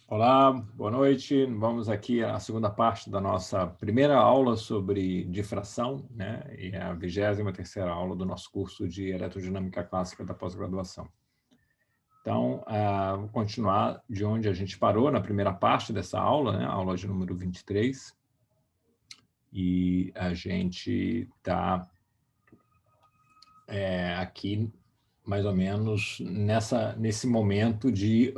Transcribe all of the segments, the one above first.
Olá, boa noite. Vamos aqui à segunda parte da nossa primeira aula sobre difração, né? E é a 23ª aula do nosso curso de Eletrodinâmica Clássica da pós-graduação. Então, vou continuar de onde a gente parou na primeira parte dessa aula, né? Aula de número 23. E a gente está aqui mais ou menos nesse momento de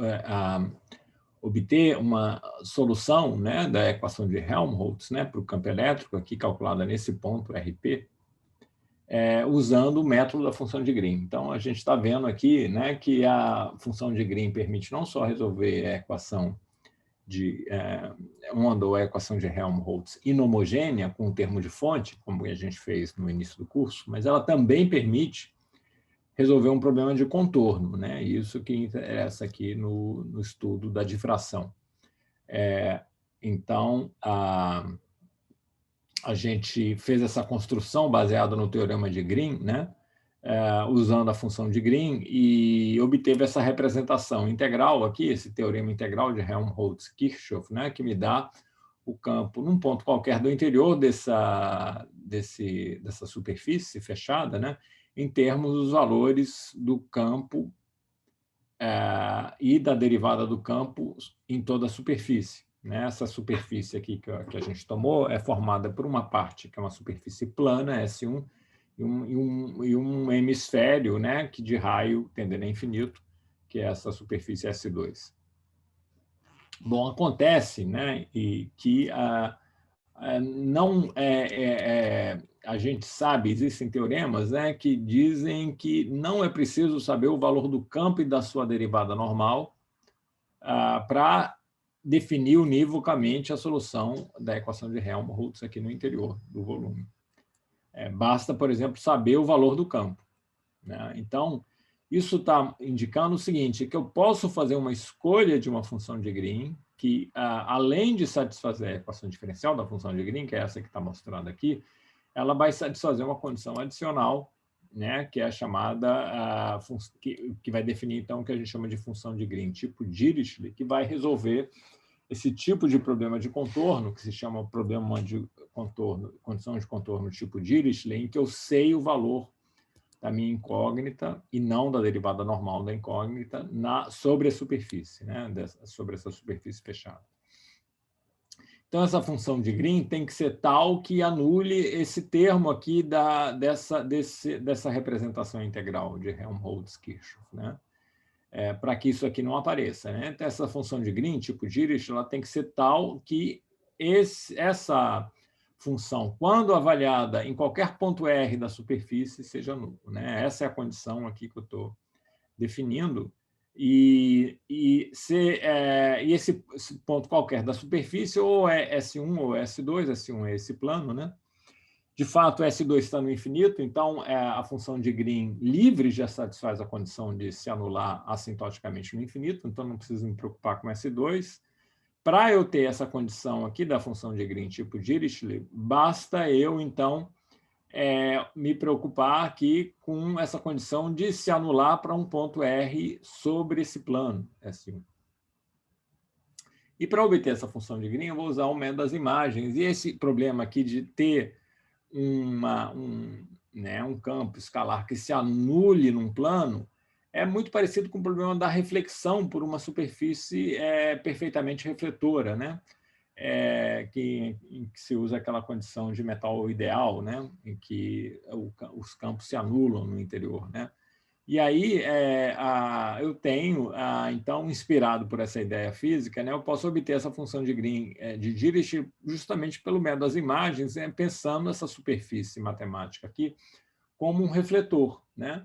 obter uma solução, né, da equação de Helmholtz, né, para o campo elétrico, aqui calculada nesse ponto RP, usando o método da função de Green. Então, a gente está vendo aqui, né, que a função de Green permite não só resolver a equação de ou a equação de Helmholtz inhomogênea com o termo de fonte, como a gente fez no início do curso, mas ela também permite resolver um problema de contorno, né? Isso que interessa aqui no estudo da difração. Então, a gente fez essa construção baseada no teorema de Green, né? Usando a função de Green, e obteve essa representação integral aqui, esse teorema integral de Helmholtz-Kirchhoff, né? Que me dá o campo num ponto qualquer do interior dessa superfície fechada, né? Em termos dos valores do campo e da derivada do campo em toda a superfície. Essa superfície aqui que a gente tomou é formada por uma parte que é uma superfície plana, S1, e um hemisfério, né, que de raio tendendo a infinito, que é essa superfície S2. Bom, acontece, né, e que não a gente sabe, existem teoremas, né, que dizem que não é preciso saber o valor do campo e da sua derivada normal para definir univocamente a solução da equação de Helmholtz aqui no interior do volume. Basta, por exemplo, saber o valor do campo, né? Então, isso está indicando o seguinte, que eu posso fazer uma escolha de uma função de Green que, além de satisfazer a equação diferencial da função de Green, que é essa que está mostrada aqui, ela vai satisfazer uma condição adicional, né, que é a chamada, que vai definir, então, o que a gente chama de função de Green tipo Dirichlet, que vai resolver esse tipo de problema de contorno, que se chama problema de contorno, condição de contorno tipo Dirichlet, em que eu sei o valor da minha incógnita e não da derivada normal da incógnita sobre a superfície, né, sobre essa superfície fechada. Então, essa função de Green tem que ser tal que anule esse termo aqui dessa representação integral de Helmholtz-Kirchhoff, né? Para que isso aqui não apareça, né? Então, essa função de Green, tipo Dirichlet, ela tem que ser tal que essa função, quando avaliada em qualquer ponto R da superfície, seja nulo, né? Essa é a condição aqui que eu estou definindo. E esse ponto qualquer da superfície ou é S1 ou S2, S1 é esse plano, né? De fato, S2 está no infinito, então a função de Green livre já satisfaz a condição de se anular assintoticamente no infinito, então não preciso me preocupar com S2. Para eu ter essa condição aqui da função de Green tipo Dirichlet, basta eu, então, me preocupar aqui com essa condição de se anular para um ponto R sobre esse plano S1. E para obter essa função de Green, eu vou usar o método das imagens. E esse problema aqui de ter um campo escalar que se anule num plano é muito parecido com o problema da reflexão por uma superfície perfeitamente refletora, né? Em que se usa aquela condição de metal ideal, né? Em que os campos se anulam no interior, né? E aí eu tenho, então, inspirado por essa ideia física, né, eu posso obter essa função de Green de Dirichlet justamente pelo método das imagens, pensando essa superfície matemática aqui como um refletor, né?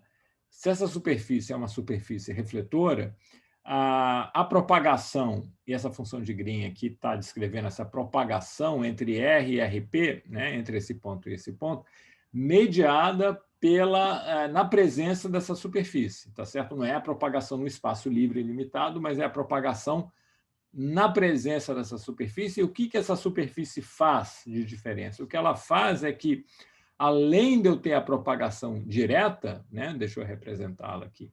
Se essa superfície é uma superfície refletora, a propagação, e essa função de Green aqui está descrevendo essa propagação entre R e RP, né, entre esse ponto e esse ponto, mediada na presença dessa superfície, tá certo? Não é a propagação no espaço livre e limitado, mas é a propagação na presença dessa superfície. E o que essa superfície faz de diferença? O que ela faz é que, além de eu ter a propagação direta, né? Deixa eu representá-la aqui.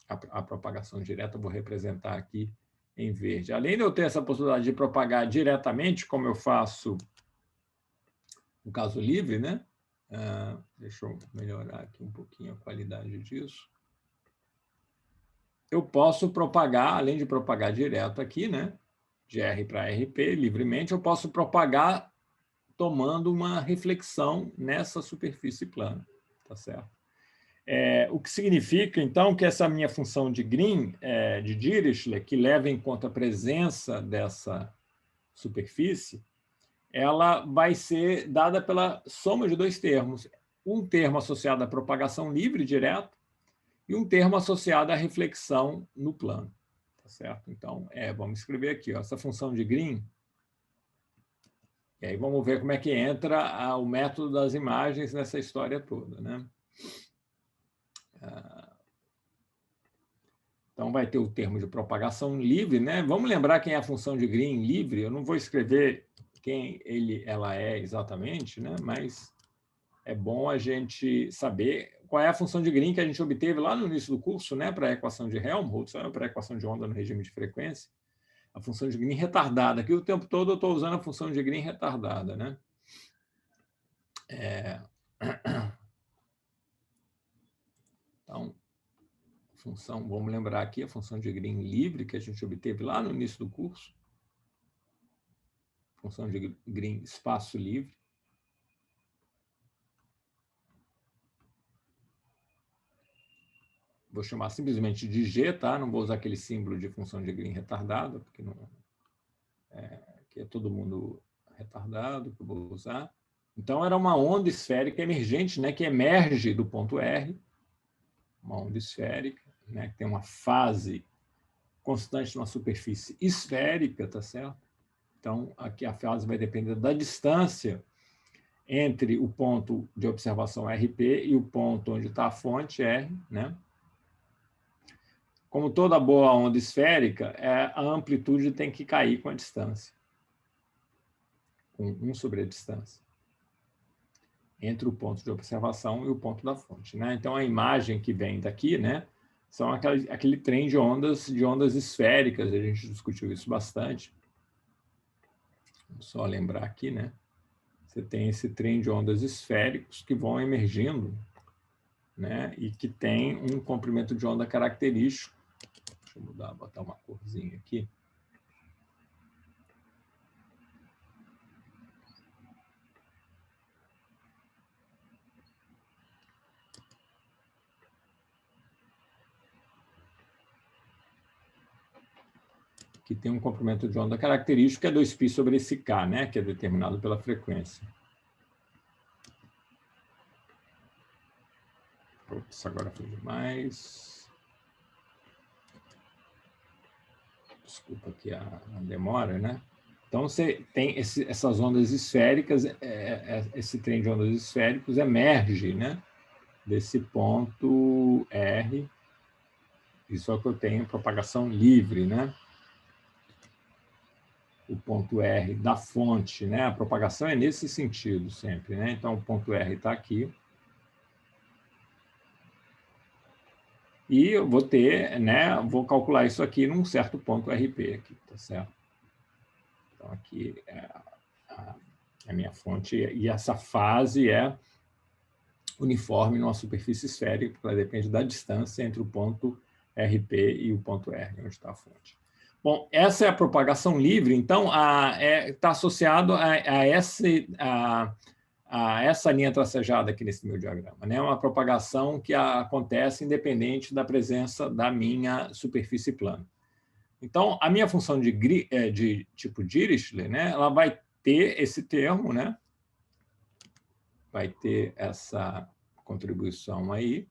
A propagação direta eu vou representar aqui em verde. Além de eu ter essa possibilidade de propagar diretamente, como eu faço no caso livre, né? Deixa eu melhorar aqui um pouquinho a qualidade disso. Eu posso propagar, além de propagar direto aqui, né? De R para RP, livremente, eu posso propagar tomando uma reflexão nessa superfície plana, tá certo? O que significa, então, que essa minha função de Green, de Dirichlet, que leva em conta a presença dessa superfície, ela vai ser dada pela soma de dois termos. Um termo associado à propagação livre direto e um termo associado à reflexão no plano. Tá certo? Então, vamos escrever aqui, ó, essa função de Green. E aí vamos ver como é que entra o método das imagens nessa história toda, né? Então, vai ter o termo de propagação livre, né? Vamos lembrar quem é a função de Green livre. Eu não vou escrever quem ela é exatamente, né? Mas é bom a gente saber qual é a função de Green que a gente obteve lá no início do curso, né? Para a equação de Helmholtz, para a equação de onda no regime de frequência. A função de Green retardada. Aqui o tempo todo eu estou usando a função de Green retardada, né? Então, função, vamos lembrar aqui a função de Green livre que a gente obteve lá no início do curso. Função de Green espaço livre. Vou chamar simplesmente de G, tá? Não vou usar aquele símbolo de função de Green retardada, porque não que é todo mundo retardado que eu vou usar. Então, era uma onda esférica emergente, né, que emerge do ponto R, uma onda esférica, né, que tem uma fase constante numa superfície esférica, tá certo? Então, aqui a fase vai depender da distância entre o ponto de observação RP e o ponto onde está a fonte R, né? Como toda boa onda esférica, a amplitude tem que cair com a distância, com 1 sobre a distância, entre o ponto de observação e o ponto da fonte, né? Então, a imagem que vem daqui, né, são aquele trem de ondas esféricas, a gente discutiu isso bastante. Vamos só lembrar aqui, né? Você tem esse trem de ondas esféricos que vão emergindo, né, e que tem um comprimento de onda característico. Deixa eu botar uma corzinha aqui. Que tem um comprimento de onda característico, que é 2π sobre esse K, né, que é determinado pela frequência. Ops, agora foi demais. Desculpa aqui a demora, né? Então, você tem essas ondas esféricas, esse trem de ondas esféricos emerge, né, desse ponto R, isso é o que eu tenho, propagação livre, né? O ponto R da fonte, né? A propagação é nesse sentido sempre, né? Então, o ponto R está aqui. E eu vou ter, né? Vou calcular isso aqui num certo ponto RP aqui, tá certo? Então, aqui é a minha fonte, e essa fase é uniforme numa superfície esférica, porque ela depende da distância entre o ponto RP e o ponto R, onde está a fonte. Bom, essa é a propagação livre, então está associado a essa linha tracejada aqui nesse meu diagrama, né? Uma propagação que acontece independente da presença da minha superfície plana. Então, a minha função de tipo Dirichlet, né? Ela vai ter esse termo, né? Vai ter essa contribuição aí.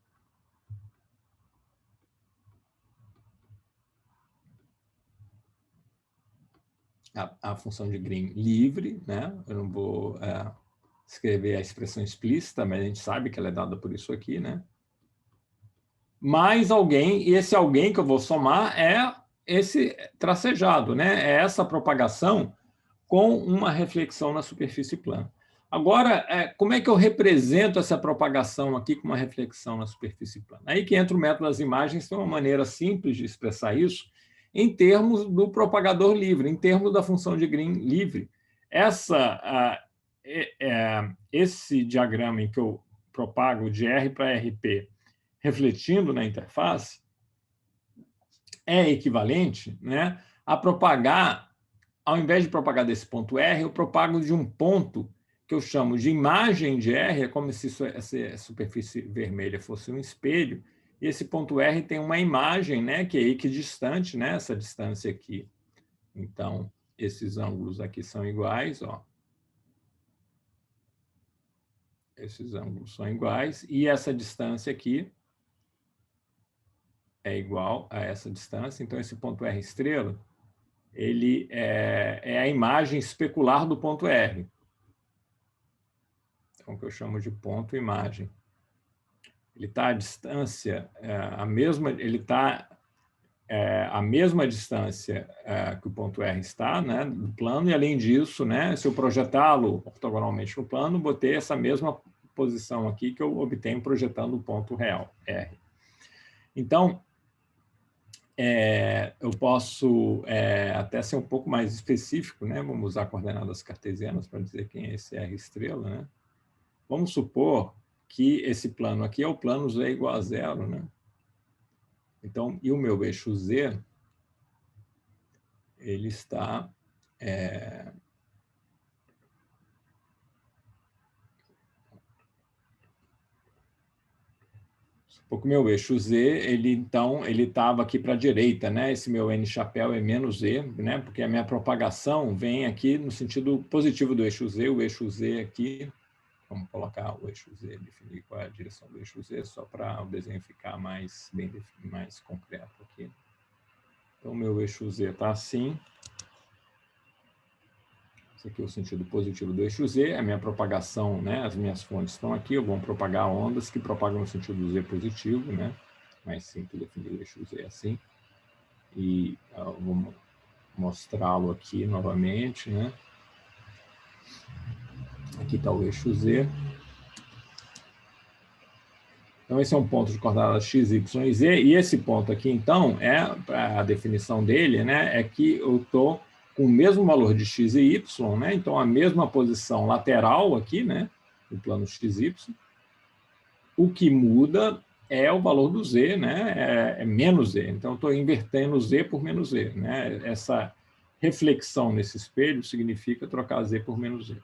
A função de Green livre, né? Eu não vou escrever a expressão explícita, mas a gente sabe que ela é dada por isso aqui, né? Mais alguém, e esse alguém que eu vou somar é esse tracejado, né? É essa propagação com uma reflexão na superfície plana. Agora, como é que eu represento essa propagação aqui com uma reflexão na superfície plana? Aí que entra o método das imagens, tem uma maneira simples de expressar isso, em termos do propagador livre, em termos da função de Green livre. Esse diagrama em que eu propago de R para RP, refletindo na interface, é equivalente, né, a propagar, ao invés de propagar desse ponto R, eu propago de um ponto que eu chamo de imagem de R, é como se essa superfície vermelha fosse um espelho, e esse ponto R tem uma imagem, né, que é equidistante, né, essa distância aqui. Então, esses ângulos aqui são iguais, ó. Esses ângulos são iguais, e essa distância aqui é igual a essa distância. Então, esse ponto R estrela, ele é a imagem especular do ponto R. Então, o que eu chamo de ponto imagem. Ele está à distância, ele está a mesma distância que o ponto R está, né, do plano, e além disso, né, se eu projetá-lo ortogonalmente no plano, botei essa mesma posição aqui que eu obtenho projetando o ponto real, R. Então, eu posso até ser um pouco mais específico, né, vamos usar coordenadas cartesianas para dizer quem é esse R estrela, né? Vamos supor que esse plano aqui é o plano Z igual a zero, né? Então, e o meu eixo Z, ele está porque o meu eixo Z, então, ele estava aqui para a direita, né? Esse meu N chapéu é menos Z, né? Porque a minha propagação vem aqui no sentido positivo do eixo Z, o eixo Z aqui, vamos colocar o eixo Z, definir qual é a direção do eixo Z, só para o desenho ficar mais concreto aqui. Então, o meu eixo Z está assim. Esse aqui é o sentido positivo do eixo Z, a minha propagação, né, as minhas fontes estão aqui, eu vou propagar ondas que propagam no sentido do Z positivo, né, mais simples definir o eixo Z assim, e vou mostrá-lo aqui novamente, né, aqui está o eixo Z. Então, esse é um ponto de coordenadas x, y e z, e esse ponto aqui, então, a definição dele, né, é que eu estou com o mesmo valor de x e y, né, então a mesma posição lateral aqui, né, do plano x, y. O que muda é o valor do z, né, é menos z. Então, eu estou invertendo z por menos z, né, essa reflexão nesse espelho significa trocar z por menos z.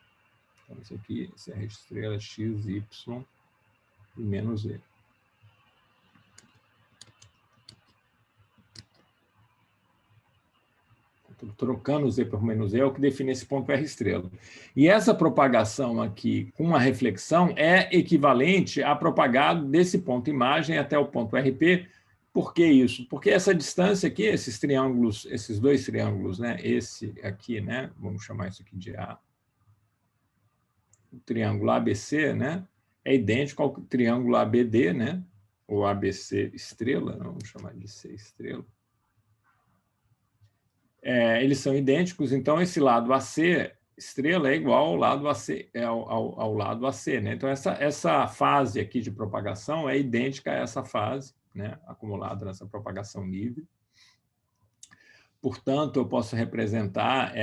Então, isso aqui, esse R estrela x, y e menos z. Trocando Z por menos Z é o que define esse ponto R estrela. E essa propagação aqui com a reflexão é equivalente a propagar desse ponto imagem até o ponto RP. Por que isso? Porque essa distância aqui, esses triângulos, esses dois triângulos, né? Esse aqui, né? Vamos chamar isso aqui de A. O triângulo ABC, né? É idêntico ao triângulo ABD, né? Ou ABC estrela, vamos chamar de C estrela. Eles são idênticos, então esse lado AC estrela é igual ao lado AC, ao lado AC, né? Então, essa fase aqui de propagação é idêntica a essa fase, né, acumulada nessa propagação livre. Portanto, eu posso representar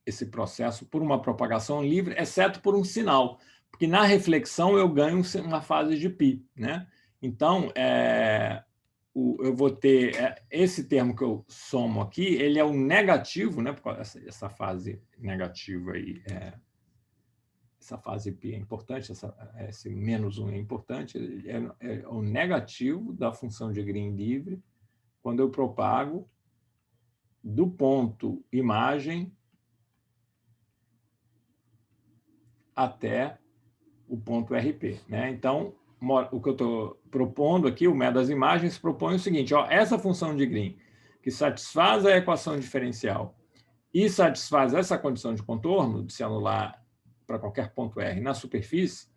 esse processo por uma propagação livre, exceto por um sinal, porque na reflexão eu ganho uma fase de π, né? Então, eu vou ter esse termo que eu somo aqui, ele é o negativo, né? Porque essa fase negativa aí, essa fase π é importante, esse menos 1 é importante, é o negativo da função de Green livre quando eu propago do ponto imagem até o ponto RP, né? Então, o que eu estou propondo aqui, o método das imagens, propõe o seguinte, ó, essa função de Green, que satisfaz a equação diferencial e satisfaz essa condição de contorno, de se anular para qualquer ponto R na superfície,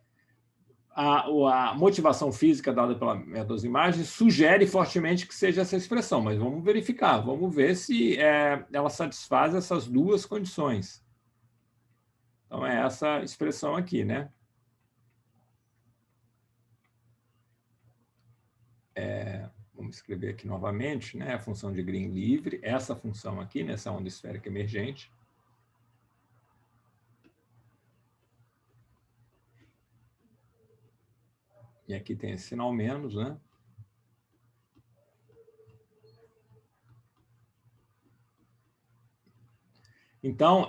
a motivação física dada pela método das imagens sugere fortemente que seja essa expressão, mas vamos verificar, vamos ver se ela satisfaz essas duas condições. Então, é essa expressão aqui, né? Vamos Vamos escrever aqui novamente, né? A função de Green livre, essa função aqui, nessa onda esférica emergente. E aqui tem esse sinal menos, né? Então,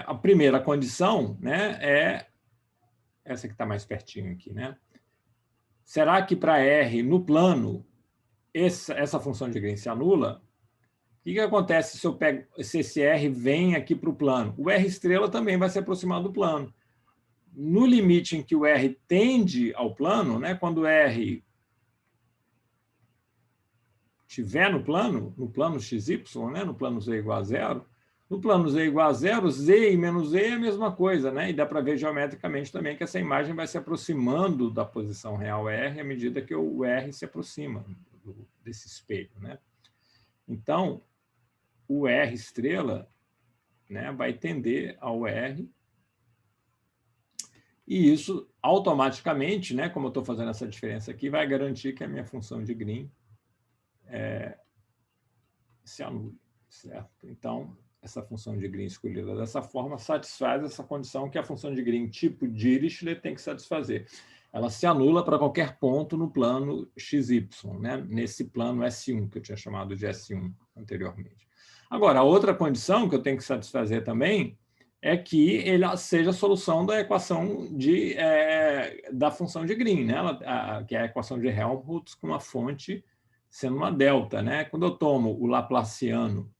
a primeira condição, né, é essa que está mais pertinho aqui, né? Será que para R no plano essa função de Green se anula? O que acontece se esse R vem aqui para o plano? O R estrela também vai se aproximar do plano. No limite em que o R tende ao plano, né, quando o R estiver no plano XY, né, no plano Z igual a zero, no plano Z igual a zero, Z e menos Z é a mesma coisa, né? E dá para ver geometricamente também que essa imagem vai se aproximando da posição real R à medida que o R se aproxima desse espelho, né? Então, o R estrela, né, vai tender ao R, e isso automaticamente, né, como eu estou fazendo essa diferença aqui, vai garantir que a minha função de Green se anule, certo? Então, essa função de Green escolhida dessa forma satisfaz essa condição que a função de Green tipo Dirichlet tem que satisfazer. Ela se anula para qualquer ponto no plano XY, né? Nesse plano S1, que eu tinha chamado de S1 anteriormente. Agora, a outra condição que eu tenho que satisfazer também é que ele seja a solução da equação da função de Green, né? Que é a equação de Helmholtz com uma fonte sendo uma delta, né? Quando eu tomo o Laplaciano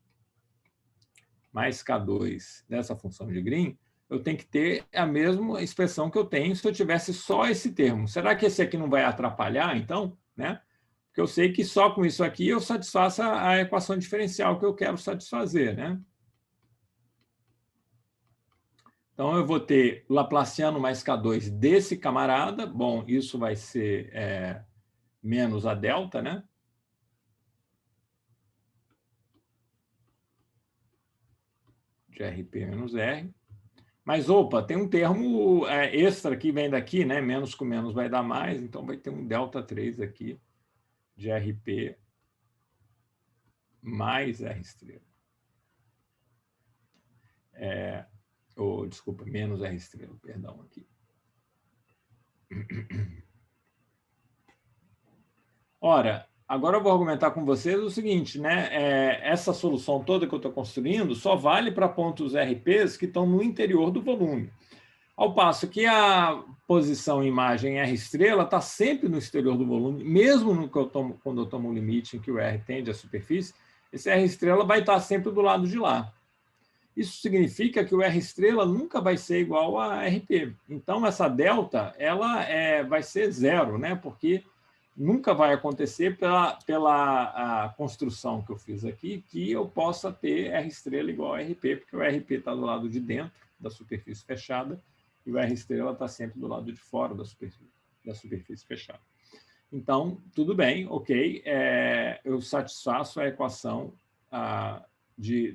mais K2 dessa função de Green, eu tenho que ter a mesma expressão que eu tenho se eu tivesse só esse termo. Será que esse aqui não vai atrapalhar, então? Né? Porque eu sei que só com isso aqui eu satisfaço a equação diferencial que eu quero satisfazer, né? Então, eu vou ter Laplaciano mais K2 desse camarada. Bom, isso vai ser menos a delta, né? De RP menos R. Mas, opa, tem um termo extra que vem daqui, né? Menos com menos vai dar mais, então vai ter um delta 3 aqui de RP mais R estrela. Desculpa, menos R estrela, perdão, aqui. Ora, agora eu vou argumentar com vocês o seguinte, né? Essa solução toda que eu estou construindo só vale para pontos RPs que estão no interior do volume. Ao passo que a posição imagem R estrela está sempre no exterior do volume, mesmo quando eu tomo um limite em que o R tende à superfície, esse R estrela vai estar sempre do lado de lá. Isso significa que o R estrela nunca vai ser igual a RP. Então, essa delta ela vai ser zero, né? Porque nunca vai acontecer pela a construção que eu fiz aqui que eu possa ter R estrela igual a RP, porque o RP está do lado de dentro da superfície fechada e o R estrela está sempre do lado de fora da superfície fechada. Então, tudo bem, ok, eu satisfaço a equação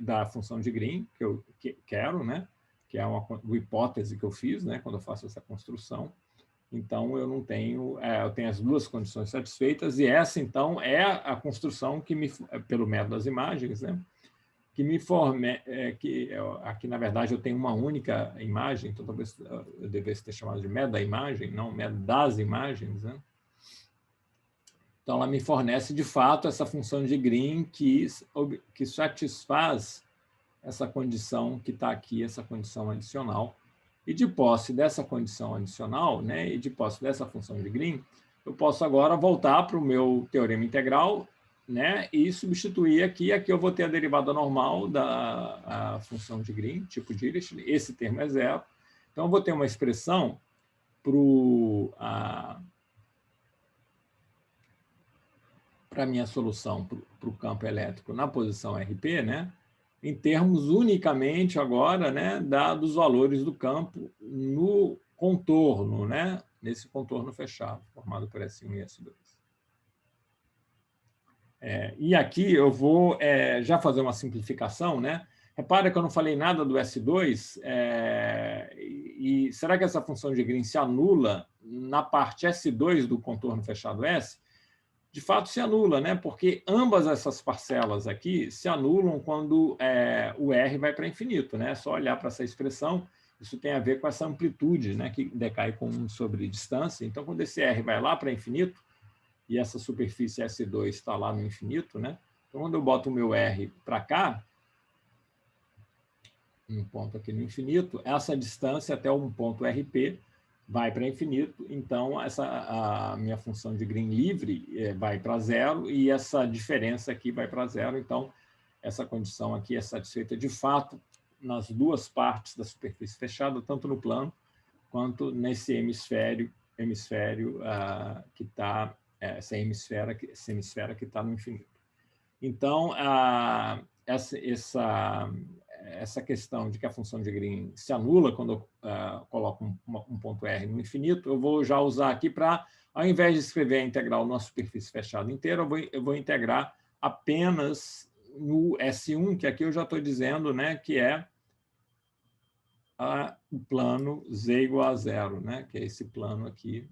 da função de Green, que eu quero, né? Que é uma hipótese que eu fiz, né? Quando eu faço essa construção. Então, eu não tenho, eu tenho as duas condições satisfeitas, e essa, então, é a construção que pelo método das imagens, né? Que me forme, aqui, na verdade, eu tenho uma única imagem, então talvez eu devesse ter chamado de método da imagem, não método das imagens, né? Então, ela me fornece, de fato, essa função de Green que satisfaz essa condição que está aqui, essa condição adicional. E de posse dessa condição adicional, né, e de posse dessa função de Green, eu posso agora voltar para o meu teorema integral, né, e substituir aqui. Aqui eu vou ter a derivada normal da função de Green, tipo Dirichlet, esse termo é zero. Então, eu vou ter uma expressão para a minha solução para o campo elétrico na posição RP, né, em termos unicamente agora, né, dos valores do campo no contorno, né, nesse contorno fechado, formado por S1 e S2. E aqui eu vou já fazer uma simplificação, né? Repara que eu não falei nada do S2, e será que essa função de Green se anula na parte S2 do contorno fechado S? de fato se anula, né? Porque ambas essas parcelas aqui se anulam quando o R vai para infinito, né? É só olhar para essa expressão, isso tem a ver com essa amplitude, né? Que decai com 1 sobre distância. Então, quando esse R vai lá para infinito, e essa superfície S2 está lá no infinito, né? Então, quando eu boto o meu R para cá, um ponto aqui no infinito, essa distância até um ponto RP vai para infinito, então a minha função de Green livre vai para zero e essa diferença aqui vai para zero, então essa condição aqui é satisfeita de fato nas duas partes da superfície fechada, tanto no plano quanto nesse hemisfério que está, essa hemisfera que está no infinito. Então, essa questão de que a função de Green se anula quando eu coloco um ponto R no infinito, eu vou já usar aqui para, ao invés de escrever a integral numa superfície fechada inteira, eu vou integrar apenas no S1, que aqui eu já estou dizendo, né, que é o plano Z igual a zero, né, que é esse plano aqui,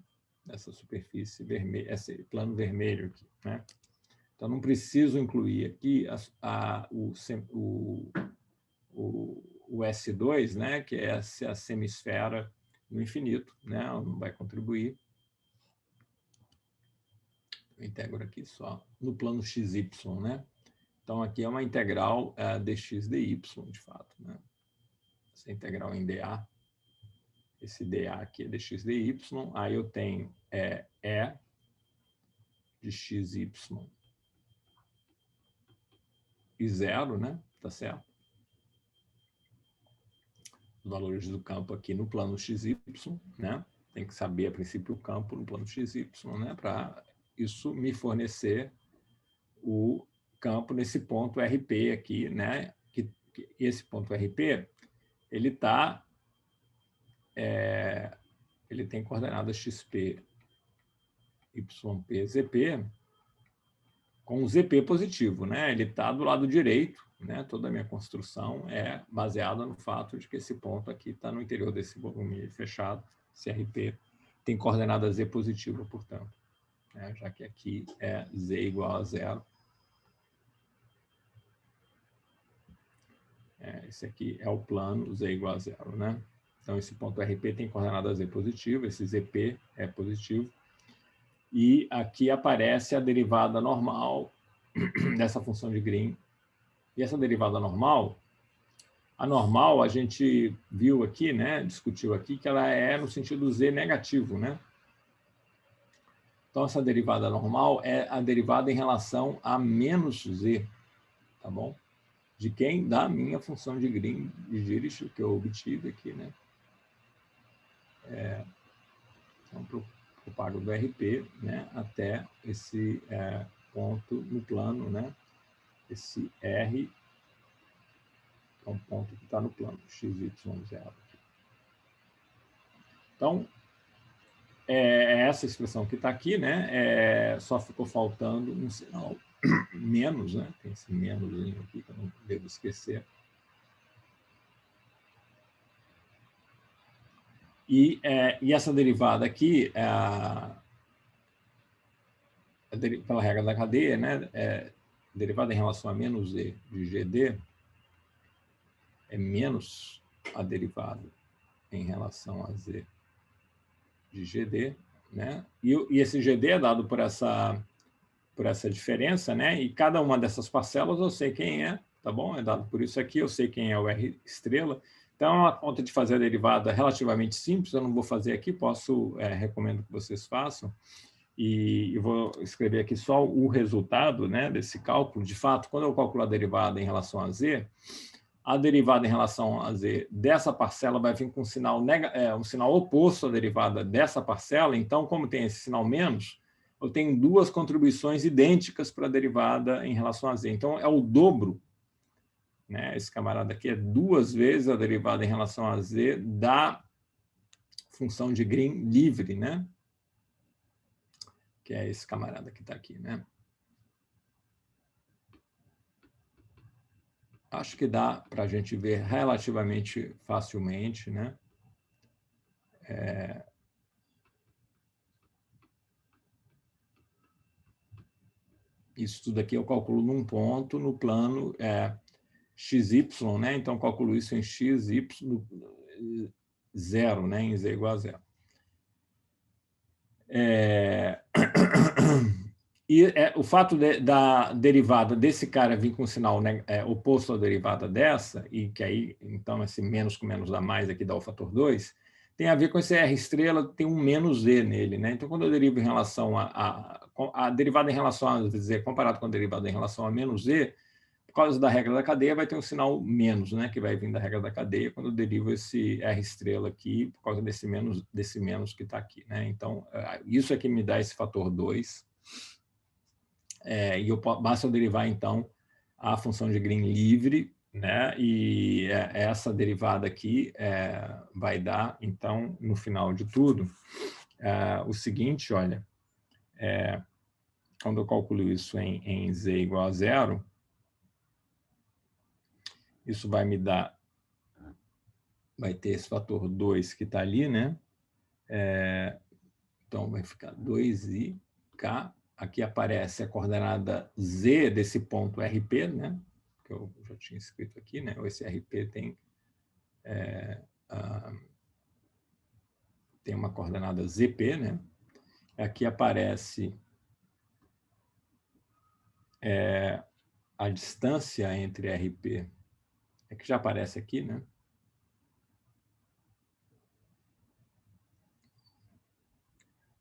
essa superfície vermelha, esse plano vermelho aqui, né? Então, não preciso incluir aqui o S2, né, que é a semisfera no infinito, né, não vai contribuir. Eu integro aqui só no plano XY, né? Então, aqui é uma integral dx dy, de fato, né? Essa integral em dA, esse dA aqui é dx dy, aí eu tenho E de xy e zero, né? Tá certo? Os valores do campo aqui no plano XY, né? Tem que saber, a princípio, o campo no plano XY, né? Para isso me fornecer o campo nesse ponto RP aqui, né? Que esse ponto RP, ele tem coordenadas XP, YP, ZP, com o ZP positivo, né? Ele está do lado direito, né? Toda a minha construção é baseada no fato de que esse ponto aqui está no interior desse volume fechado, esse RP tem coordenada Z positiva, portanto, né? Já que aqui é Z igual a zero. Esse aqui é o plano Z igual a zero, né? Então, esse ponto RP tem coordenada Z positiva, esse ZP é positivo. E aqui aparece a derivada normal dessa função de Green. E essa derivada normal, a normal a gente viu aqui, né, discutiu aqui, que ela é no sentido Z negativo, né? Então, essa derivada normal é a derivada em relação a menos Z, tá bom? De quem? Da minha função de Green de Dirichlet, que eu obtive aqui, né? Então, propago do RP, né, até esse ponto no plano, né? Esse R é um ponto que está no plano, XY0. Então, essa expressão que está aqui, né? Só ficou faltando um sinal menos, né? Tem esse menos aqui que eu não devo esquecer. E essa derivada aqui, pela regra da cadeia, né? Derivada em relação a menos Z de GD é menos a derivada em relação a Z de GD, né? E esse GD é dado por essa diferença, né? E cada uma dessas parcelas eu sei quem é, tá bom? É dado por isso aqui, eu sei quem é o R estrela. Então, é uma conta de fazer a derivada relativamente simples, eu não vou fazer aqui, recomendo que vocês façam. E eu vou escrever aqui só o resultado, né, desse cálculo. De fato, quando eu calculo a derivada em relação a Z, a derivada em relação a Z dessa parcela vai vir com um sinal oposto à derivada dessa parcela. Então, como tem esse sinal menos, eu tenho duas contribuições idênticas para a derivada em relação a Z. Então, é o dobro, né? Esse camarada aqui é duas vezes a derivada em relação a Z da função de Green livre, né? Que é esse camarada que está aqui, né? Acho que dá para a gente ver relativamente facilmente, né? Isso tudo aqui eu calculo num ponto no plano xy, né? Então, eu calculo isso em x, y, 0, né? Em z igual a 0. E o fato da derivada desse cara vir com um sinal oposto à derivada dessa, e que aí, então, esse menos com menos dá mais aqui dá o fator 2, tem a ver com esse R estrela, tem um menos Z nele, né? Então, quando eu derivo em relação a derivada em relação a Z, comparado com a derivada em relação a menos Z, por causa da regra da cadeia, vai ter um sinal menos, né? Que vai vir da regra da cadeia quando eu derivo esse R estrela aqui, por causa desse menos que está aqui, né? Então, isso é que me dá esse fator 2. E basta eu derivar, então, a função de Green livre, né? E essa derivada aqui vai dar, então, no final de tudo, o seguinte, olha, quando eu calculo isso em z igual a 0, isso vai me dar, vai ter esse fator 2 que está ali, né? Então, vai ficar 2i, k. Aqui aparece a coordenada z desse ponto RP, né? Que eu já tinha escrito aqui, né? Esse RP tem uma coordenada ZP, né? Aqui aparece a distância entre RP, que já aparece aqui, né?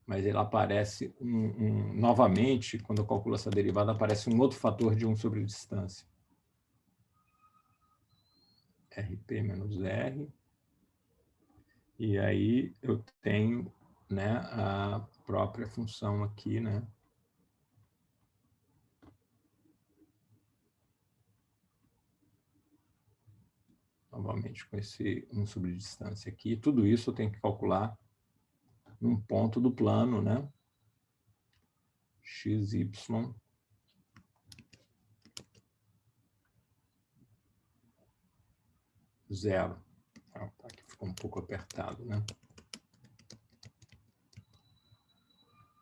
Mas ele aparece novamente, quando eu calculo essa derivada, aparece um outro fator de 1 sobre distância. RP menos R. E aí eu tenho, né, a própria função aqui, né? Novamente com esse 1 sobre distância aqui. Tudo isso eu tenho que calcular num ponto do plano, né? XY. 0. Aqui ficou um pouco apertado, né?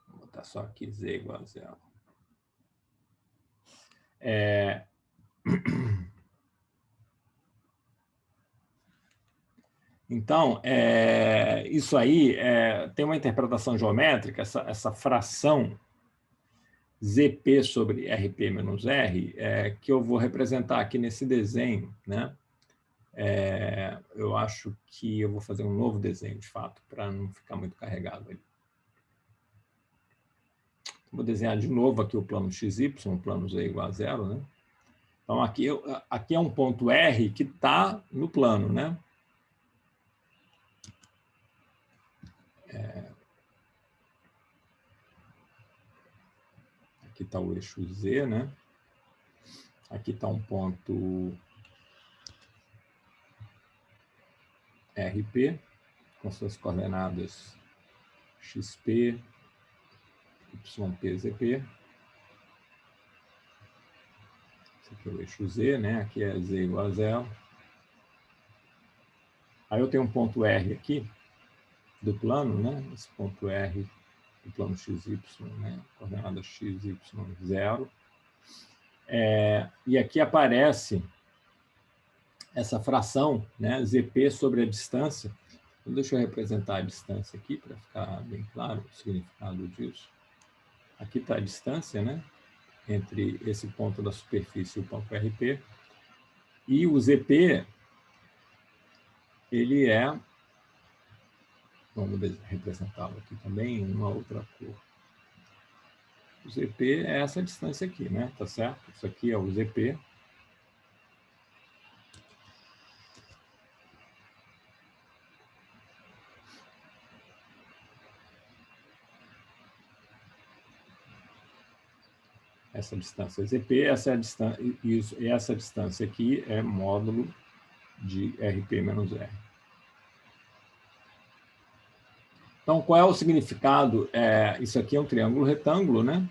Vou botar só aqui z igual a 0. Então, isso aí tem uma interpretação geométrica, essa fração ZP sobre RP menos R, que eu vou representar aqui nesse desenho, né? Eu acho que eu vou fazer um novo desenho, de fato, para não ficar muito carregado ali. Vou desenhar de novo aqui o plano XY, o plano Z igual a 0, né? Então, aqui é um ponto R que está no plano, né? Aqui está o eixo Z, né? Aqui está um ponto RP, com suas coordenadas XP, YP, ZP. Esse aqui é o eixo Z, né? Aqui é Z igual a 0. Aí eu tenho um ponto R aqui, do plano, né? Esse ponto R do plano XY, né? Coordenada XY 0. E aqui aparece essa fração, né? ZP sobre a distância. Então, deixa eu representar a distância aqui, para ficar bem claro o significado disso. Aqui está a distância, né? Entre esse ponto da superfície e o ponto RP. E o ZP, ele vamos representá-lo aqui também em uma outra cor. O ZP é essa distância aqui, né? Tá certo? Isso aqui é o ZP. Essa distância é ZP, essa distância aqui é módulo de RP menos R. Então, qual é o significado? Isso aqui é um triângulo retângulo, né?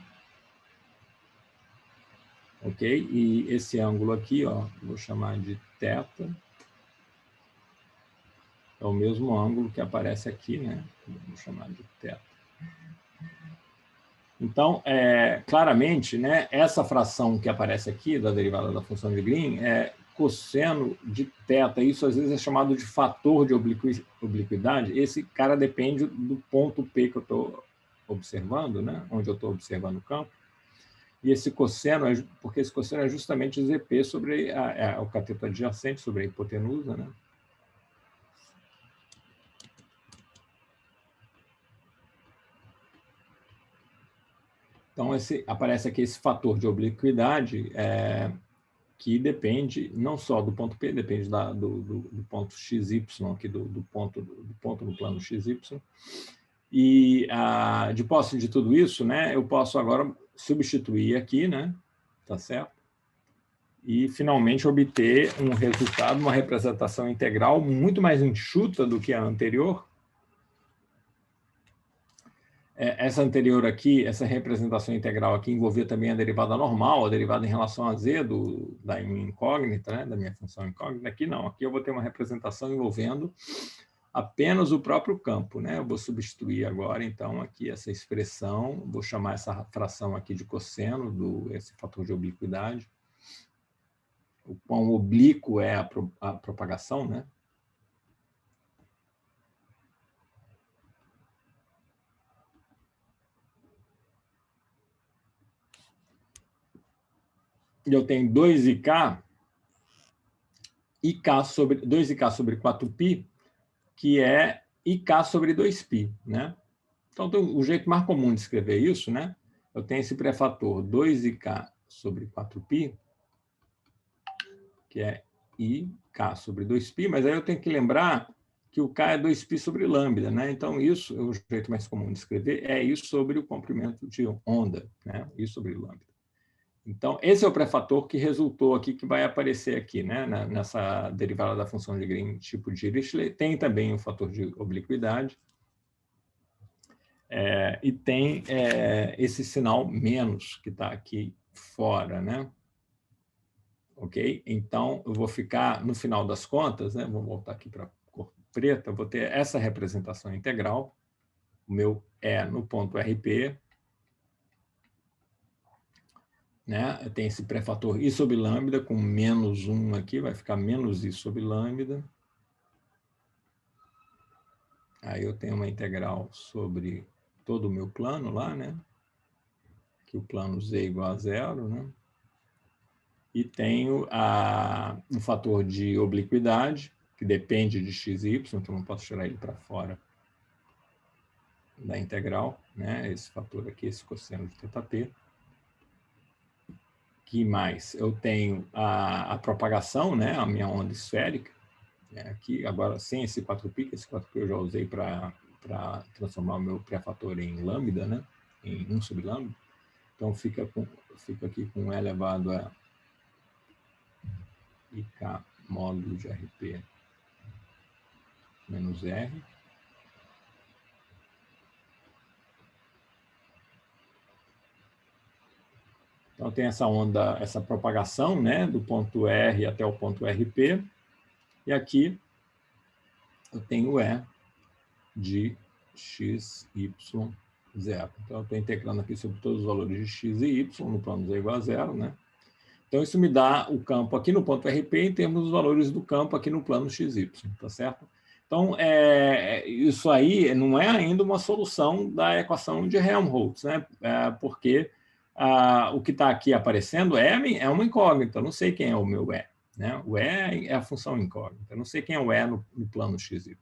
Ok? E esse ângulo aqui, ó, vou chamar de θ. É o mesmo ângulo que aparece aqui, né? Vou chamar de θ. Então, claramente, né, essa fração que aparece aqui, da derivada da função de Green, é cosseno de θ. Isso, às vezes, é chamado de fator de obliquidade. Esse cara depende do ponto P que eu estou observando, né, onde eu estou observando o campo. E esse cosseno, porque esse cosseno é justamente ZP sobre o cateto adjacente, sobre a hipotenusa, né? Então, aparece aqui esse fator de obliquidade que depende não só do ponto P, depende do ponto XY, aqui do ponto no plano XY. E, de posse de tudo isso, né, eu posso agora substituir aqui, né, tá certo? E, finalmente, obter um resultado, uma representação integral muito mais enxuta do que a anterior. Essa anterior aqui, essa representação integral aqui, envolvia também a derivada normal, a derivada em relação a z da minha incógnita, né, da minha função incógnita. Aqui não, aqui eu vou ter uma representação envolvendo apenas o próprio campo, né? Eu vou substituir agora, então, aqui essa expressão, vou chamar essa fração aqui de cosseno, esse fator de obliquidade. O quão oblíquo é a propagação, né? Eu tenho 2ik sobre 2ik sobre 4π, que é ik sobre 2π, né? Então, o jeito mais comum de escrever isso, né? Eu tenho esse pré-fator 2ik sobre 4π, que é ik sobre 2π, mas aí eu tenho que lembrar que o k é 2π sobre lambda, né? Então, isso, o jeito mais comum de escrever é isso sobre o comprimento de onda, né? Isso sobre lambda. Então, esse é o pré-fator que resultou aqui, que vai aparecer aqui, né? Nessa derivada da função de Green tipo de Dirichlet. Tem também o fator de obliquidade. E tem esse sinal menos que está aqui fora, né? Ok? Então, eu vou ficar, no final das contas, né? Vou voltar aqui para a cor preta, eu vou ter essa representação integral, o meu no ponto RP, né? Tem esse pré-fator I sobre lambda com menos 1 aqui, vai ficar menos I sobre lambda. Aí eu tenho uma integral sobre todo o meu plano lá, né? Que o plano Z igual a 0, né? E tenho o fator de obliquidade, que depende de xy, então não posso tirar ele para fora da integral, né? Esse fator aqui, esse cosseno de θp. Que mais? Eu tenho a propagação, né? A minha onda esférica. Aqui, agora, sem esse 4π, que esse 4π eu já usei para transformar o meu pré-fator em lambda, né? Em 1 sobre lambda. Então, fica aqui com E elevado a ik módulo de RP menos R. Então, tem essa onda, essa propagação, né, do ponto R até o ponto RP. E aqui eu tenho E de x, y, 0. Então, eu estou integrando aqui sobre todos os valores de x e y, no plano Z igual a 0, né? Então, isso me dá o campo aqui no ponto RP em termos dos valores do campo aqui no plano XY, tá certo? Então, isso aí não é ainda uma solução da equação de Helmholtz, né? Porque o que está aqui aparecendo é uma incógnita, eu não sei quem é o meu E. Né? O E é a função incógnita, eu não sei quem é o E no plano XY.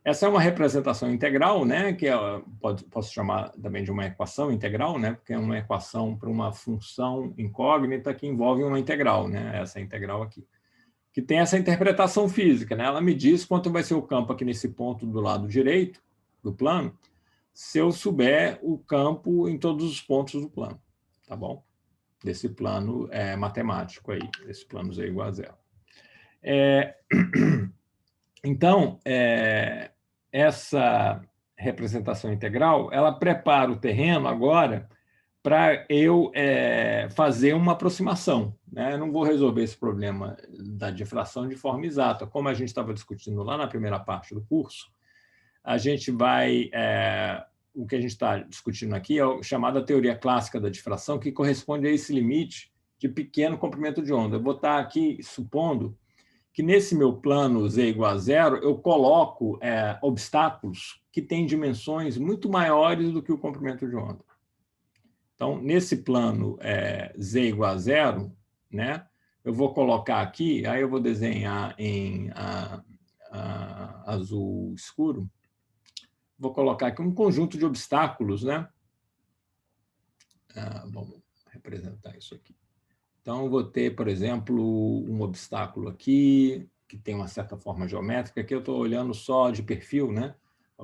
Essa é uma representação integral, né, que posso chamar também de uma equação integral, né, porque é uma equação para uma função incógnita que envolve uma integral, né, essa integral aqui, que tem essa interpretação física, né, ela me diz quanto vai ser o campo aqui nesse ponto do lado direito do plano, se eu souber o campo em todos os pontos do plano, tá bom? Desse plano matemático aí, desse plano Z igual a 0. Então, essa representação integral, ela prepara o terreno agora para eu fazer uma aproximação. Né? Eu não vou resolver esse problema da difração de forma exata. Como a gente estava discutindo lá na primeira parte do curso, a gente vai o que a gente está discutindo aqui é a chamada teoria clássica da difração, que corresponde a esse limite de pequeno comprimento de onda. Eu vou estar aqui supondo que nesse meu plano z igual a zero, eu coloco obstáculos que têm dimensões muito maiores do que o comprimento de onda. Então, nesse plano z igual a zero, né, eu vou colocar aqui, aí eu vou desenhar em azul escuro, vou colocar aqui um conjunto de obstáculos, né? Vamos representar isso aqui. Então, eu vou ter, por exemplo, um obstáculo aqui, que tem uma certa forma geométrica. Aqui eu estou olhando só de perfil, né?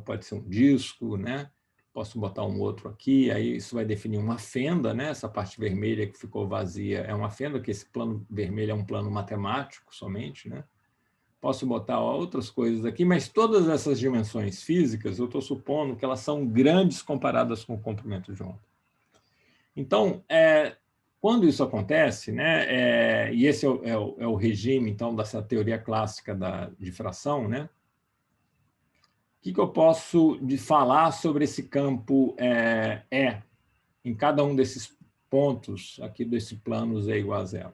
Pode ser um disco, né? Posso botar um outro aqui, aí isso vai definir uma fenda, né? Essa parte vermelha que ficou vazia é uma fenda, que esse plano vermelho é um plano matemático somente, né? Posso botar outras coisas aqui, mas todas essas dimensões físicas, eu estou supondo que elas são grandes comparadas com o comprimento de onda. Então, quando isso acontece, né, e esse é o regime, então, dessa teoria clássica da difração, né, o que eu posso falar sobre esse campo em cada um desses pontos aqui desse plano z igual a zero?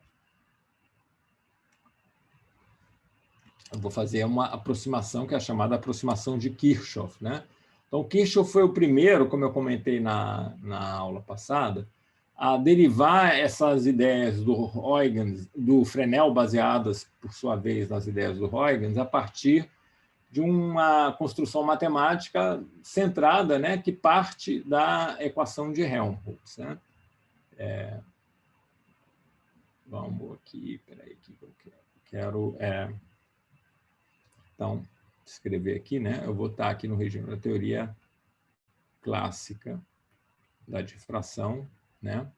Eu vou fazer uma aproximação que é a chamada aproximação de Kirchhoff, né? Então, Kirchhoff foi o primeiro, como eu comentei na aula passada, a derivar essas ideias do Huygens, do Fresnel, baseadas, por sua vez, nas ideias do Huygens, a partir de uma construção matemática centrada, né, que parte da equação de Helmholtz, né? Vamos aqui, peraí, que eu quero então, escrever aqui, né? Eu vou estar aqui no regime da teoria clássica da difração, né?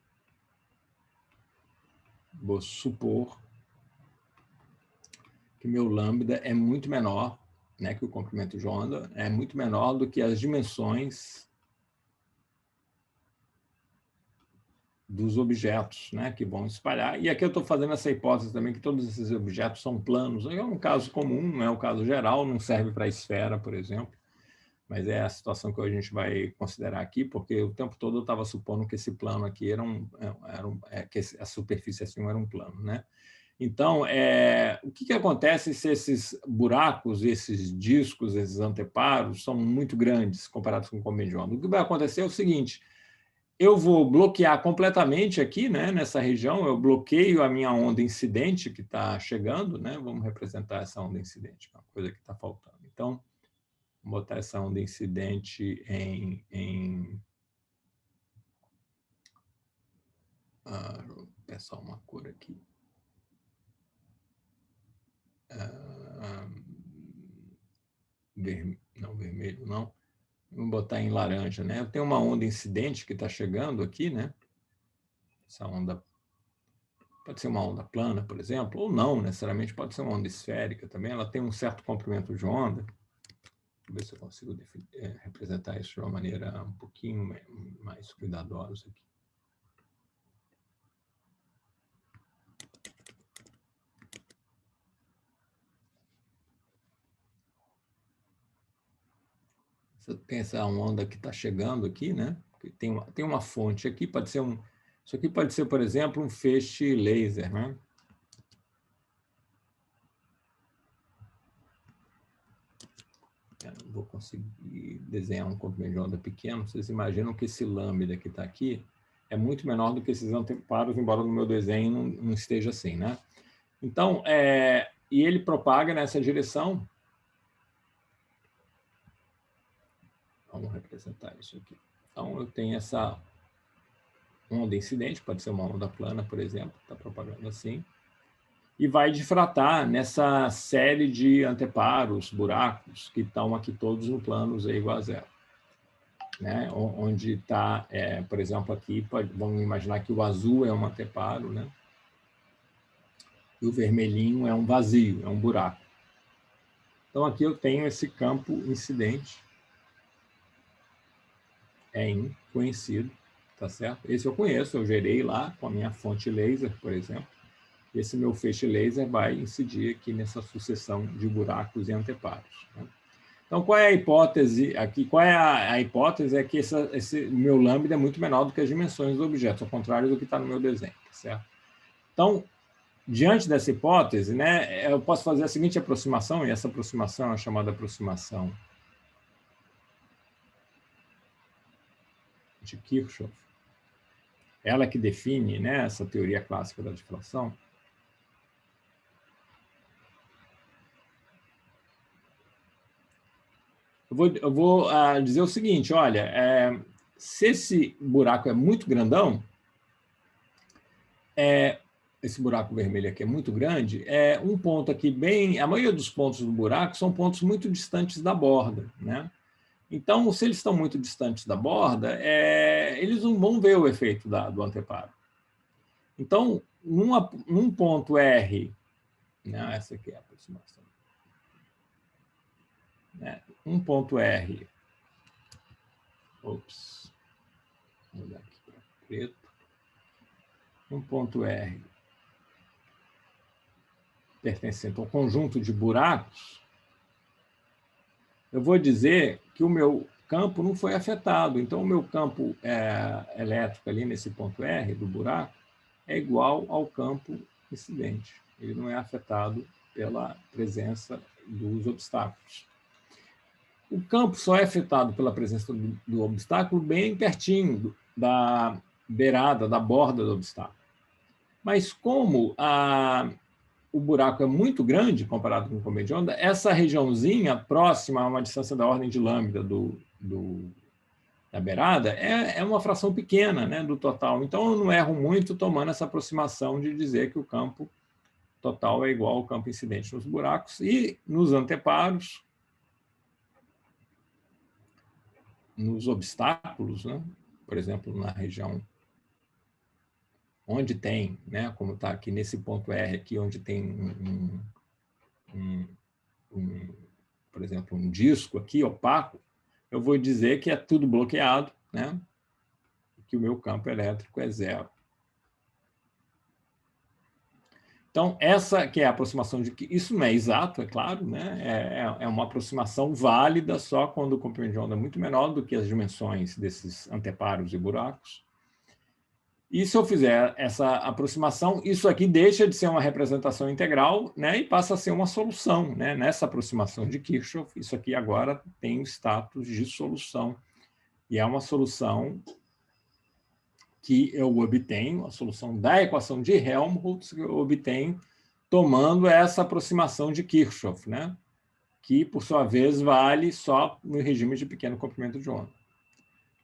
Vou supor que meu lambda é muito menor, né, que o comprimento de onda, é muito menor do que as dimensões dos objetos, né, que vão espalhar. E aqui eu estou fazendo essa hipótese também que todos esses objetos são planos. É um caso comum, não é um caso geral, não serve para a esfera, por exemplo, mas é a situação que a gente vai considerar aqui, porque o tempo todo eu estava supondo que esse plano aqui que a superfície assim era um plano, né? Então, o que acontece se esses buracos, esses discos, esses anteparos são muito grandes comparados com o comprimento de onda? O que vai acontecer é o seguinte: eu vou bloquear completamente aqui, né, nessa região, eu bloqueio a minha onda incidente que está chegando, né? Vamos representar essa onda incidente, que é uma coisa que está faltando. Então, vou botar essa onda incidente vou pensar uma cor aqui. Vermelho não. Vamos botar em laranja, né? Eu tenho uma onda incidente que está chegando aqui, né? Essa onda pode ser uma onda plana, por exemplo, ou não necessariamente, pode ser uma onda esférica também. Ela tem um certo comprimento de onda. Vou ver se eu consigo representar isso de uma maneira um pouquinho mais cuidadosa aqui. Você tem essa onda que está chegando aqui, né? Tem uma fonte aqui, pode ser isso aqui pode ser, por exemplo, um feixe laser, né? Eu vou conseguir desenhar um comprimento de onda pequeno. Vocês imaginam que esse lambda que está aqui é muito menor do que esses anteparos, embora no meu desenho não esteja assim, né? Então, e ele propaga nessa direção. Vamos representar isso aqui. Então, eu tenho essa onda incidente, pode ser uma onda plana, por exemplo, está propagando assim, e vai difratar nessa série de anteparos, buracos, que estão aqui todos no plano z igual a zero. Né? Onde está, por exemplo, aqui, vamos imaginar que o azul é um anteparo, né? E o vermelhinho é um vazio, é um buraco. Então, aqui eu tenho esse campo incidente, conhecido, tá certo? Esse eu conheço, eu gerei lá com a minha fonte laser, por exemplo. Esse meu feixe laser vai incidir aqui nessa sucessão de buracos e anteparos, né? Então, qual é a hipótese aqui? Qual é a hipótese? É que esse meu lambda é muito menor do que as dimensões do objeto, ao contrário do que está no meu desenho, certo? Então, diante dessa hipótese, né, eu posso fazer a seguinte aproximação, e essa aproximação é chamada aproximação de Kirchhoff. Ela que define, né, essa teoria clássica da difração. Eu vou dizer o seguinte, olha, se esse buraco é muito grandão, esse buraco vermelho aqui é muito grande, um ponto aqui bem... A maioria dos pontos do buraco são pontos muito distantes da borda, né? Então, se eles estão muito distantes da borda, eles não vão ver o efeito do anteparo. Então, num ponto R, né, essa aqui é a aproximação, né, um ponto R, vou mudar aqui para preto, um ponto R pertencente ao conjunto de buracos, eu vou dizer que o meu campo não foi afetado. Então, o meu campo elétrico ali nesse ponto R do buraco é igual ao campo incidente. Ele não é afetado pela presença dos obstáculos. O campo só é afetado pela presença do obstáculo bem pertinho da beirada, da borda do obstáculo. Mas como o buraco é muito grande comparado com o comprimento de onda, essa regiãozinha próxima a uma distância da ordem de lambda da beirada é uma fração pequena, né, do total. Então, eu não erro muito tomando essa aproximação de dizer que o campo total é igual ao campo incidente nos buracos. E nos anteparos, nos obstáculos, né, por exemplo, na região onde tem, né, como está aqui nesse ponto R, aqui, onde tem por exemplo, um disco aqui opaco, eu vou dizer que é tudo bloqueado, né, que o meu campo elétrico é zero. Então, essa que é a aproximação de que isso não é exato, é claro, né? É uma aproximação válida só quando o comprimento de onda é muito menor do que as dimensões desses anteparos e buracos. E se eu fizer essa aproximação, isso aqui deixa de ser uma representação integral, né, e passa a ser uma solução, né? Nessa aproximação de Kirchhoff, isso aqui agora tem o status de solução. E é uma solução que eu obtenho, a solução da equação de Helmholtz, que eu obtenho tomando essa aproximação de Kirchhoff, né? Que, por sua vez, vale só no regime de pequeno comprimento de onda.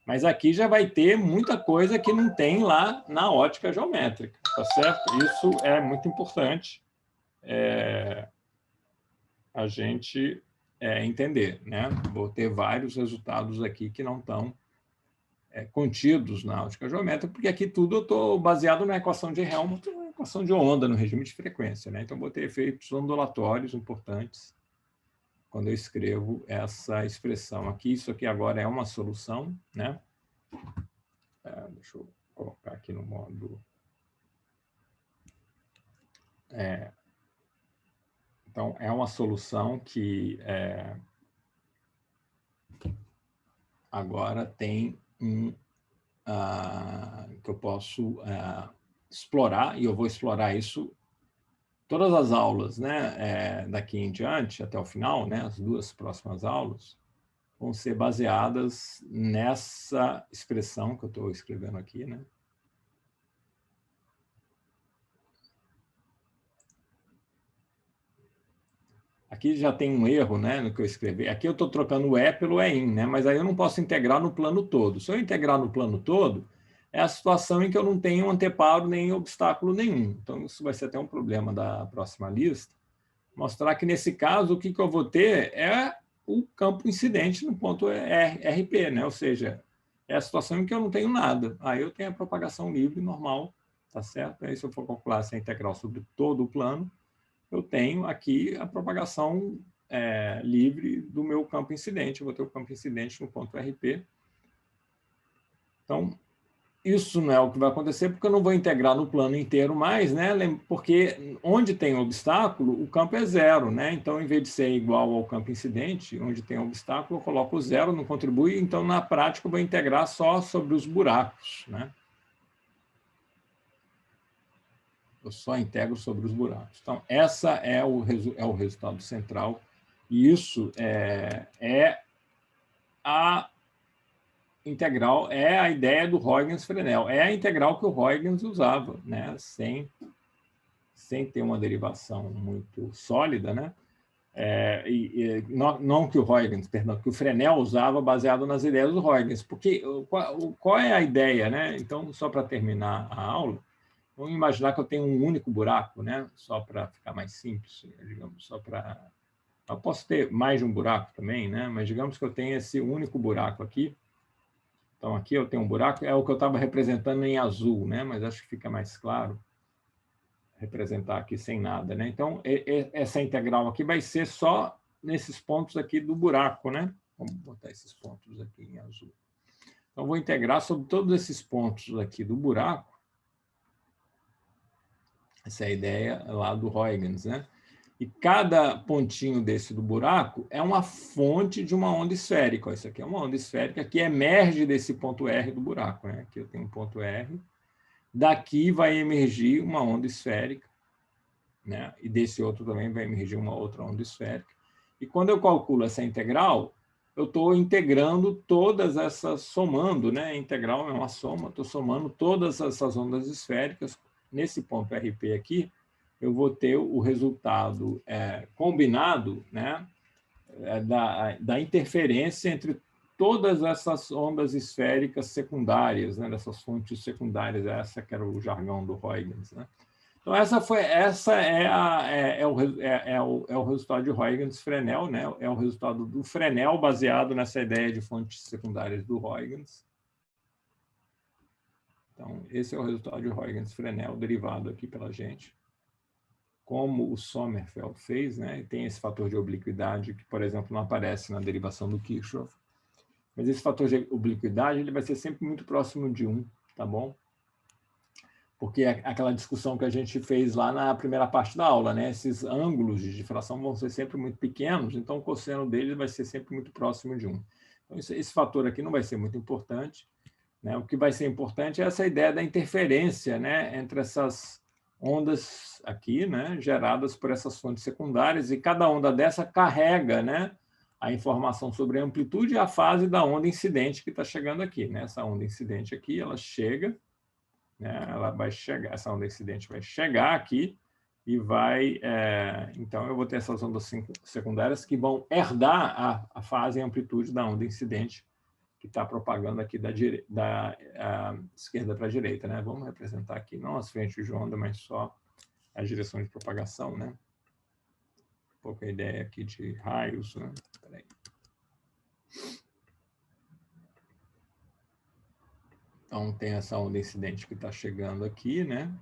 Mas aqui já vai ter muita coisa que não tem lá na ótica geométrica, tá certo? Isso é muito importante a gente entender, né? Vou ter vários resultados aqui que não estão contidos na ótica geométrica, porque aqui tudo eu estou baseado na equação de Helmholtz, na equação de onda, no regime de frequência, né? Então, vou ter efeitos ondulatórios importantes quando eu escrevo essa expressão aqui. Isso aqui agora é uma solução, né? Deixa eu colocar aqui no modo... Então, é uma solução que agora tem que eu posso explorar, e eu vou explorar isso todas as aulas, né, daqui em diante, até o final, né, as duas próximas aulas, vão ser baseadas nessa expressão que eu estou escrevendo aqui, né? Aqui já tem um erro, né, no que eu escrevi. Aqui eu estou trocando o E pelo EIN, né, mas aí eu não posso integrar no plano todo. Se eu integrar no plano todo, é a situação em que eu não tenho anteparo nem obstáculo nenhum. Então, isso vai ser até um problema da próxima lista. Mostrar que, nesse caso, o que eu vou ter é o campo incidente no ponto RP, né? Ou seja, é a situação em que eu não tenho nada. Aí eu tenho a propagação livre normal, tá certo? Aí, se eu for calcular essa integral sobre todo o plano, eu tenho aqui a propagação livre do meu campo incidente. Eu vou ter o campo incidente no ponto RP. Então, isso não é o que vai acontecer, porque eu não vou integrar no plano inteiro mais, né? Porque onde tem obstáculo, o campo é zero, né? Então, em vez de ser igual ao campo incidente, onde tem obstáculo, eu coloco zero, não contribui, então, na prática, eu vou integrar só sobre os buracos, né? Eu só integro sobre os buracos. Então, essa é o resultado central, e isso é a integral, é a ideia do Huygens-Fresnel, é a integral que o Huygens usava, né? Sem ter uma derivação muito sólida, né? Não que o Huygens, perdão, que o Fresnel usava baseado nas ideias do Huygens, porque qual é a ideia, né? Então, só para terminar a aula, vamos imaginar que eu tenho um único buraco, né? Só para ficar mais simples, digamos, só para... Eu posso ter mais de um buraco também, né? Mas digamos que eu tenho esse único buraco aqui. Então, aqui eu tenho um buraco, é o que eu estava representando em azul, né? Mas acho que fica mais claro representar aqui sem nada, né? Então, essa integral aqui vai ser só nesses pontos aqui do buraco, né? Vamos botar esses pontos aqui em azul. Então, vou integrar sobre todos esses pontos aqui do buraco. Essa é a ideia lá do Huygens, né? E cada pontinho desse do buraco é uma fonte de uma onda esférica. Isso aqui é uma onda esférica que emerge desse ponto R do buraco, né? Aqui eu tenho um ponto R. Daqui vai emergir uma onda esférica, né? E desse outro também vai emergir uma outra onda esférica. E quando eu calculo essa integral, eu estou integrando todas essas, somando, né? Integral é uma soma, estou somando todas essas ondas esféricas. Nesse ponto RP aqui, eu vou ter o resultado combinado, né? Da interferência entre todas essas ondas esféricas secundárias, né? Dessas fontes secundárias, essa que era o jargão do Huygens, né? Então, essa é o resultado de Huygens-Fresnel, né? É o resultado do Fresnel baseado nessa ideia de fontes secundárias do Huygens. Então, esse é o resultado de Huygens-Fresnel, derivado aqui pela gente. Como o Sommerfeld fez, né? E tem esse fator de obliquidade que, por exemplo, não aparece na derivação do Kirchhoff. Mas esse fator de obliquidade ele vai ser sempre muito próximo de 1, tá bom? Porque é aquela discussão que a gente fez lá na primeira parte da aula, né? Esses ângulos de difração vão ser sempre muito pequenos, então o cosseno deles vai ser sempre muito próximo de 1. Então, esse fator aqui não vai ser muito importante, né? O que vai ser importante é essa ideia da interferência, né? Entre essas ondas aqui, né? Geradas por essas fontes secundárias, e cada onda dessa carrega, né? A informação sobre a amplitude e a fase da onda incidente que está chegando aqui, né? Essa onda incidente aqui, ela chega, né? Ela vai chegar, essa onda incidente vai chegar aqui e vai... então, eu vou ter essas ondas secundárias que vão herdar a fase e a amplitude da onda incidente que está propagando aqui da esquerda para a direita, né? Vamos representar aqui não as frentes de onda, mas só a direção de propagação, né? Um pouco a ideia aqui de raios, né? Espera aí. Então, tem essa onda incidente que está chegando aqui, né?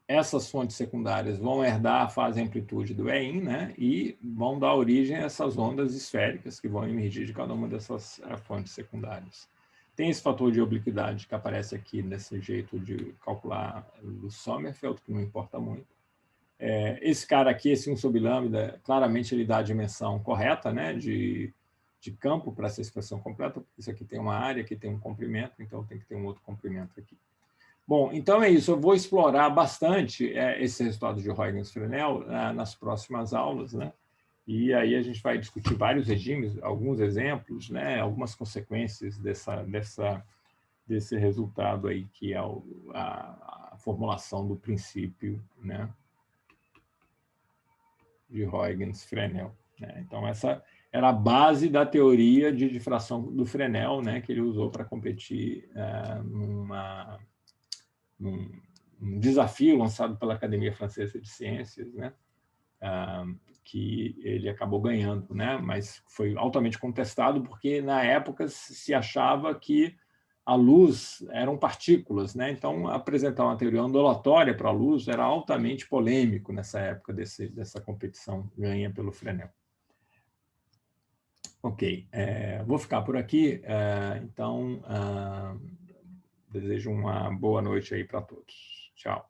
Essas fontes secundárias vão herdar a fase e amplitude do EIN, né? E vão dar origem a essas ondas esféricas que vão emergir de cada uma dessas fontes secundárias. Tem esse fator de obliquidade que aparece aqui nesse jeito de calcular do Sommerfeld, que não importa muito. Esse cara aqui, esse 1 sobre lambda, claramente ele dá a dimensão correta, né? De campo para essa expressão completa, porque isso aqui tem uma área, aqui tem um comprimento, então tem que ter um outro comprimento aqui. Bom, então é isso. Eu vou explorar bastante esse resultado de Huygens-Fresnel nas próximas aulas, né? E aí a gente vai discutir vários regimes, alguns exemplos, né? Algumas consequências desse resultado aí, que é a formulação do princípio, né? De Huygens-Fresnel, né? Então, essa era a base da teoria de difração do Fresnel, né? Que ele usou para competir num desafio lançado pela Academia Francesa de Ciências, né? Que ele acabou ganhando, né? Mas foi altamente contestado porque, na época, se achava que a luz eram partículas, né? Então, apresentar uma teoria ondulatória para a luz era altamente polêmico nessa época dessa competição ganha pelo Fresnel. Ok, vou ficar por aqui. Então, desejo uma boa noite aí para todos. Tchau.